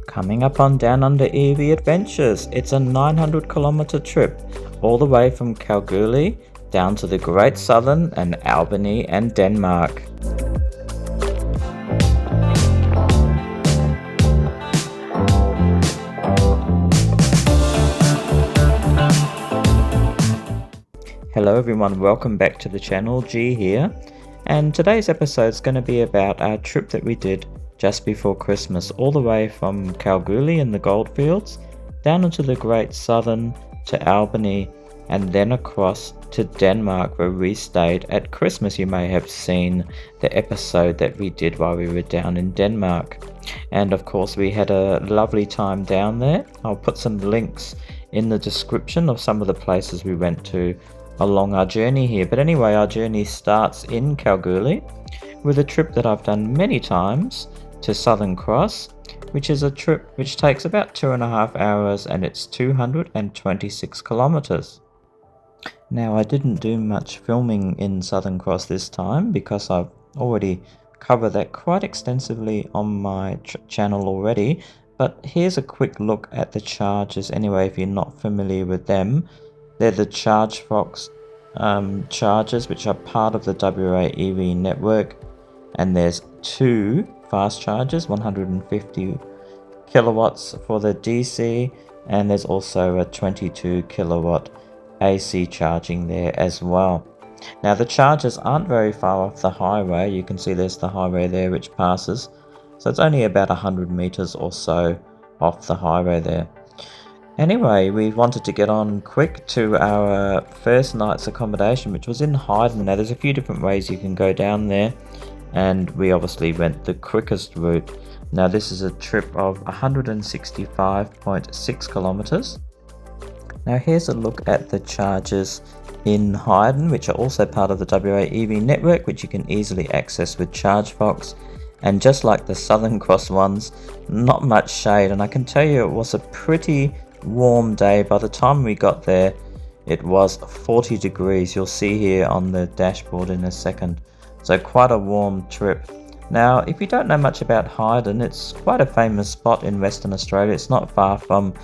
Coming up on Down Under EV Adventures, it's a 900-kilometre trip all the way from Kalgoorlie down to the Great Southern and Albany and Denmark. Hello everyone, welcome back to the channel, G here, and today's episode is going to be about our trip that we did just before Christmas, all the way from Kalgoorlie in the goldfields down into the Great Southern to Albany and then across to Denmark, where we stayed at Christmas. You may have seen the episode that we did while we were down in Denmark, and of course we had a lovely time down there. I'll put some links in the description of some of the places we went to along our journey here. But anyway, our journey starts in Kalgoorlie with a trip that I've done many times to Southern Cross, which is a trip which takes about 2.5 hours and it's 226 kilometers. Now, I didn't do much filming in Southern Cross this time because I've already covered that quite extensively on my channel already, but here's a quick look at the chargers anyway if you're not familiar with them. They're the ChargeFox chargers, which are part of the WA EV network, and there's two fast chargers, 150 kilowatts for the DC, and there's also a 22 kilowatt AC charging there as well. Now the chargers aren't very far off the highway. You can see there's the highway there which passes, so it's only about 100 meters or so off the highway there. Anyway, we wanted to get on quick to our first night's accommodation, which was in Hyden. Now there's a few different ways you can go down there, and we obviously went the quickest route. Now this is a trip of 165.6 kilometers. Now here's a look at the chargers in Hyden, which are also part of the WA EV network, which you can easily access with ChargeFox. And just like the Southern Cross ones, not much shade, and I can tell you it was a pretty warm day. By the time we got there, it was 40 degrees. You'll see here on the dashboard in a second. So quite a warm trip. Now, if you don't know much about Hyden, it's quite a famous spot in Western Australia. It's not far from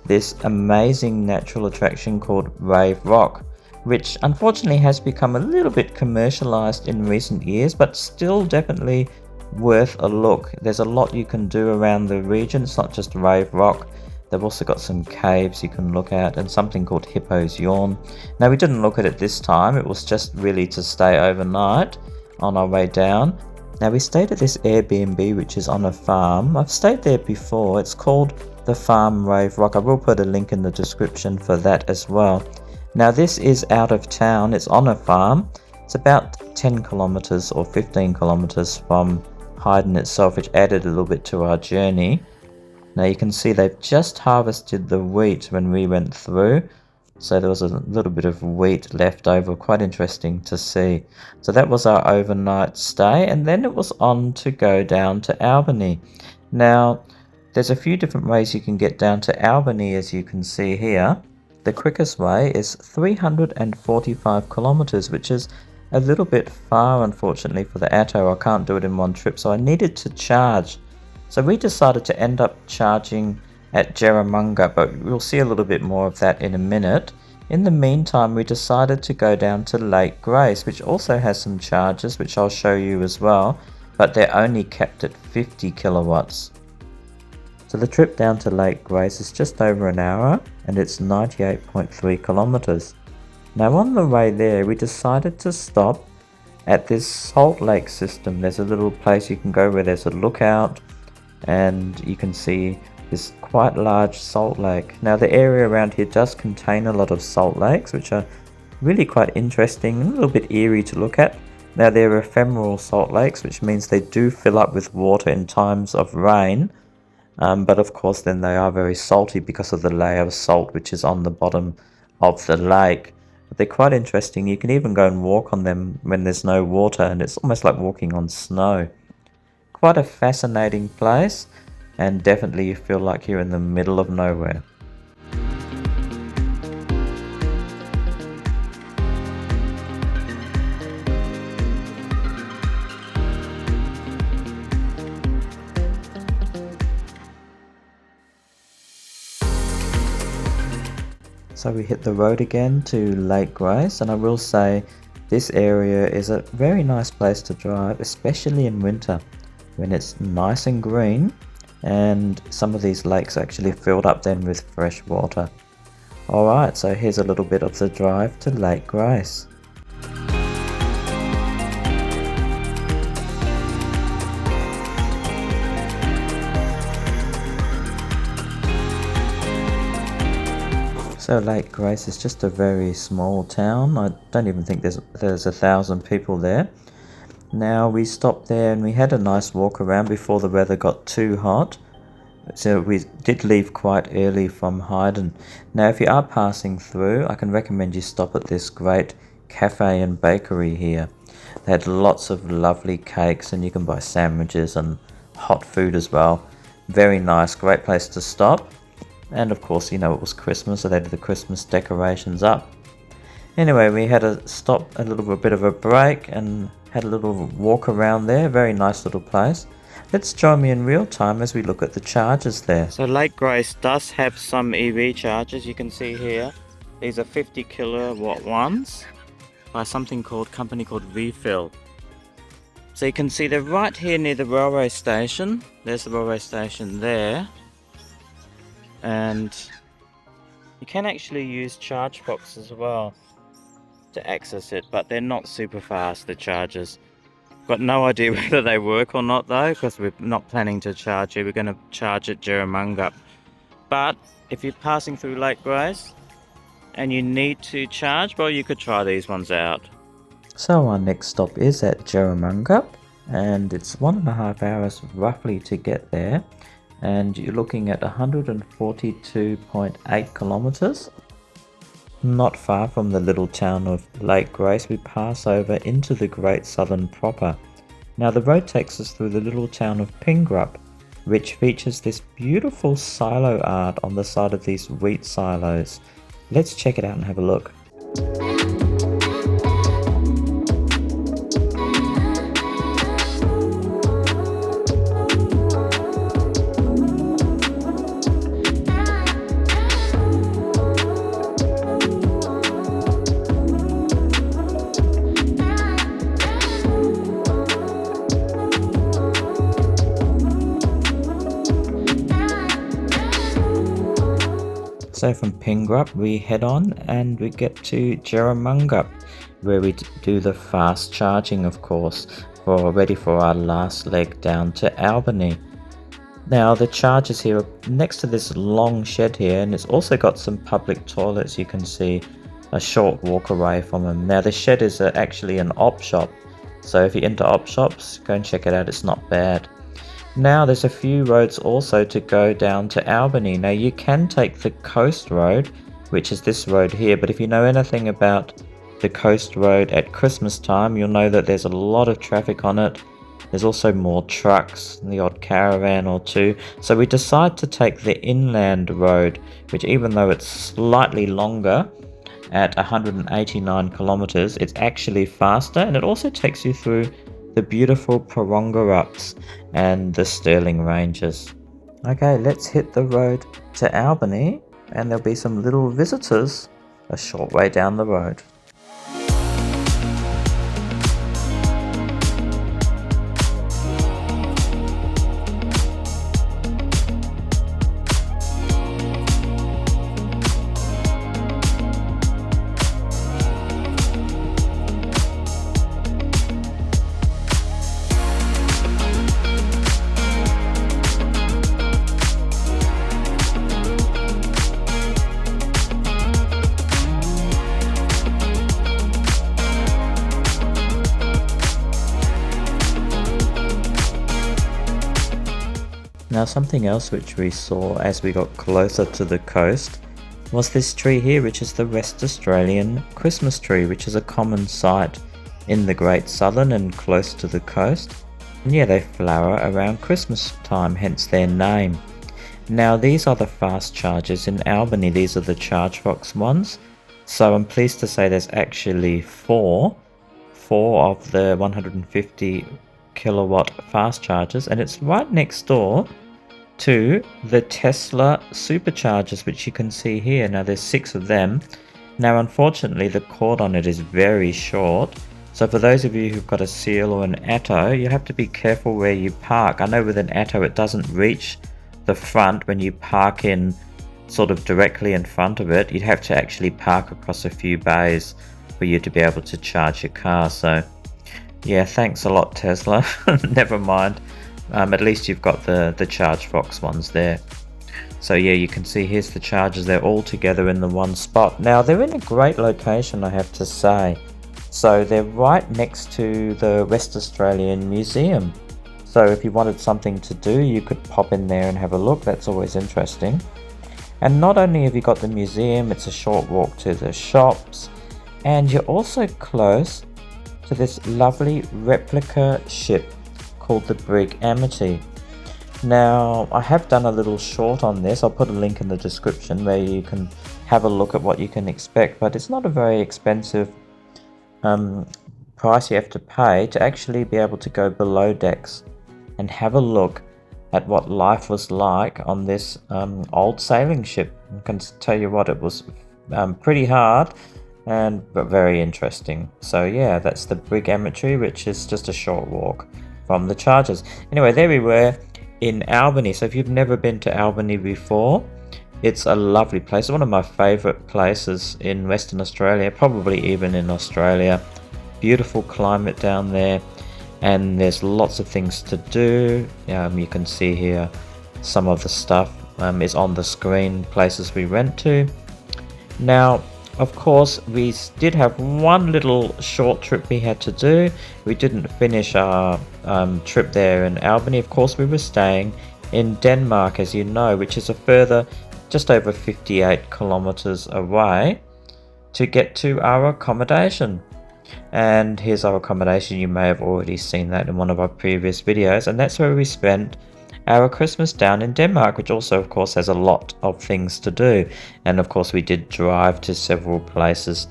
this amazing natural attraction called Rave Rock, which unfortunately has become a little bit commercialized in recent years, but still definitely worth a look. There's a lot you can do around the region. It's not just Rave Rock. They've also got some caves you can look at and something called Hippo's Yawn. Now we didn't look at it this time. It was just really to stay overnight on our way down. Now we stayed at this AirBNB, which is on a farm. I've stayed there before. It's called the Farm Rave Rock. I will put a link in the description for that as well. Now this is out of town. It's on a farm. It's about 10 kilometers or 15 kilometers from Hyden itself, which added a little bit to our journey. Now you can see they've just harvested the wheat when we went through, so there was a little bit of wheat left over. Quite interesting to see. So that was our overnight stay, and then it was on to go down to Albany. Now there's a few different ways you can get down to Albany, as you can see here. The quickest way is 345 kilometers, which is a little bit far unfortunately for the Atto. I can't do it in one trip, so I needed to charge. So we decided to end up charging at Jerramungup, but we'll see a little bit more of that in a minute. In the meantime, we decided to go down to Lake Grace, which also has some chargers, which I'll show you as well, but they're only capped at 50 kilowatts. So the trip down to Lake Grace is just over an hour, and it's 98.3 kilometers. Now on the way there, we decided to stop at this salt lake system. There's a little place you can go where there's a lookout, and you can see this quite large salt lake. Now the area around here does contain a lot of salt lakes, which are really quite interesting and a little bit eerie to look at. Now they're ephemeral salt lakes, which means they do fill up with water in times of rain, but of course then they are very salty because of the layer of salt which is on the bottom of the lake. But they're quite interesting. You can even go and walk on them when there's no water, and it's almost like walking on snow. Quite a fascinating place, and definitely you feel like you're in the middle of nowhere. So we hit the road again to Lake Grace, and I will say this area is a very nice place to drive, especially in winter when it's nice and green and some of these lakes actually filled up then with fresh water. Alright, so here's a little bit of the drive to Lake Grace. So Lake Grace is just a very small town. I don't even think there's 1,000 people there. Now we stopped there and we had a nice walk around before the weather got too hot. So we did leave quite early from Hyden. Now if you are passing through, I can recommend you stop at this great cafe and bakery here. They had lots of lovely cakes and you can buy sandwiches and hot food as well. Very nice, great place to stop. And of course, you know, it was Christmas, so they did the Christmas decorations up. Anyway, we had a stop, a little bit of a break, and had a little walk around there. Very nice little place. Let's join me in real time as we look at the chargers there. So Lake Grace does have some EV chargers, you can see here. These are 50 kilowatt ones by something called company called Refill. So you can see they're right here near the railway station. There's the railway station there. And you can actually use ChargeBox as well to access it, but they're not super fast, the chargers. Got no idea whether they work or not though, because we're not planning to charge here. We're going to charge at Jerramungup. But if you're passing through Lake Grace and you need to charge, well, you could try these ones out. So our next stop is at Jerramungup, and it's 1.5 hours roughly to get there. And you're looking at 142.8 kilometers. Not far from the little town of Lake Grace, we pass over into the Great Southern proper. Now the road takes us through the little town of Pingrup, which features this beautiful silo art on the side of these wheat silos. Let's check it out and have a look. So from Pingrup we head on and we get to Jerramungup, where we do the fast charging, of course, ready for our last leg down to Albany. Now the chargers here are next to this long shed here, and it's also got some public toilets. You can see a short walk away from them. Now the shed is actually an op shop, so if you're into op shops, go and check it out, it's not bad. Now there's a few roads also to go down to Albany. Now you can take the coast road, which is this road here, but if you know anything about the coast road at Christmas time, you'll know that there's a lot of traffic on it. There's also more trucks, the odd caravan or two. So we decide to take the inland road, which even though it's slightly longer at 189 kilometers, it's actually faster, and it also takes you through the beautiful Pingrups and the Stirling Ranges. Okay, let's hit the road to Albany, and there'll be some little visitors a short way down the road. Now something else which we saw as we got closer to the coast was this tree here, which is the West Australian Christmas tree, which is a common sight in the Great Southern and close to the coast. And yeah, they flower around Christmas time, hence their name. Now these are the fast chargers in Albany. These are the ChargeBox ones. So I'm pleased to say there's actually four of the 150 kilowatt fast chargers, and it's right next door to the Tesla Superchargers, which you can see here. Now there's 6 of them. Now unfortunately the cord on it is very short, so for those of you who've got a Seal or an Atto, you have to be careful where you park. I know with an Atto it doesn't reach the front when you park in sort of directly in front of it. You'd have to actually park across a few bays for you to be able to charge your car. So yeah, thanks a lot Tesla. Never mind. At least you've got the ChargeFox ones there. So yeah, you can see here's the chargers. They're all together in the one spot. Now they're in a great location, I have to say. So they're right next to the West Australian Museum. So if you wanted something to do, you could pop in there and have a look. That's always interesting. And not only have you got the museum, it's a short walk to the shops, and you're also close to this lovely replica ship called the Brig Amity. Now I have done a little short on this. I'll put a link in the description where you can have a look at what you can expect, but it's not a very expensive price you have to pay to actually be able to go below decks and have a look at what life was like on this old sailing ship. I can tell you what, it was pretty hard but very interesting. So yeah, that's the Brig Amity, which is just a short walk from the Chargers. Anyway, there we were in Albany. So if you've never been to Albany before, it's a lovely place, one of my favourite places in Western Australia, probably even in Australia. Beautiful climate down there, and there's lots of things to do. You can see here some of the stuff is on the screen, places we went to. Now of course we did have one little short trip we had to do. We didn't finish our trip there in Albany. Of course we were staying in Denmark, as you know, which is a further just over 58 kilometers away to get to our accommodation. And here's our accommodation. You may have already seen that in one of our previous videos, and that's where we spent our Christmas down in Denmark, which also of course has a lot of things to do. And of course we did drive to several places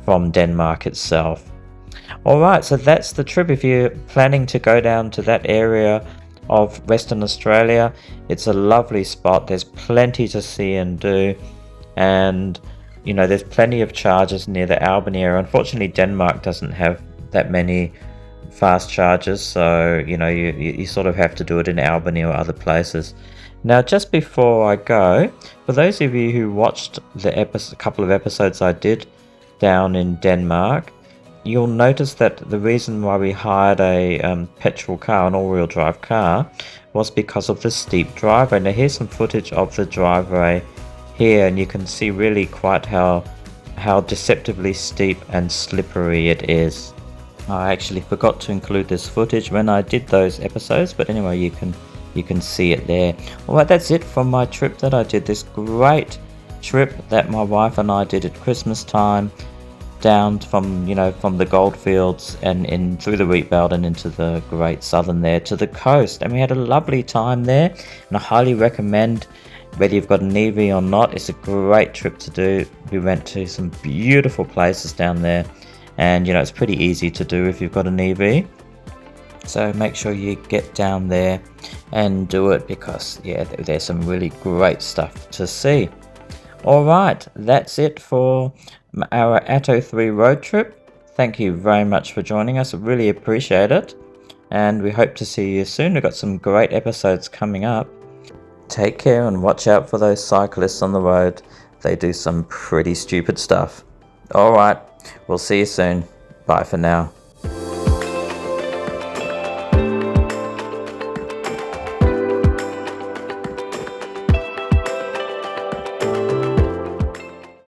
from Denmark itself. Alright, so that's the trip. If you're planning to go down to that area of Western Australia, it's a lovely spot. There's plenty to see and do, and you know, there's plenty of chargers near the Albany area. Unfortunately Denmark doesn't have that many fast chargers, so you know, you sort of have to do it in Albany or other places. Now just before I go, for those of you who watched the couple of episodes I did down in Denmark, you'll notice that the reason why we hired a petrol car, an all-wheel drive car, was because of the steep driveway. Now here's some footage of the driveway here, and you can see really quite how deceptively steep and slippery it is. I actually forgot to include this footage when I did those episodes, but anyway, you can see it there. Alright, that's it from my trip that I did, this great trip that my wife and I did at Christmas time, down from the goldfields and in through the wheat belt and into the Great Southern there to the coast, and we had a lovely time there, and I highly recommend, whether you've got an EV or not, it's a great trip to do. We went to some beautiful places down there, and it's pretty easy to do if you've got an EV. So make sure you get down there and do it, because yeah, there's some really great stuff to see. Alright, that's it for our Atto 3 road trip. Thank you very much for joining us, I really appreciate it, and we hope to see you soon. We've got some great episodes coming up. Take care and watch out for those cyclists on the road. They do some pretty stupid stuff. Alright, we'll see you soon. Bye for now.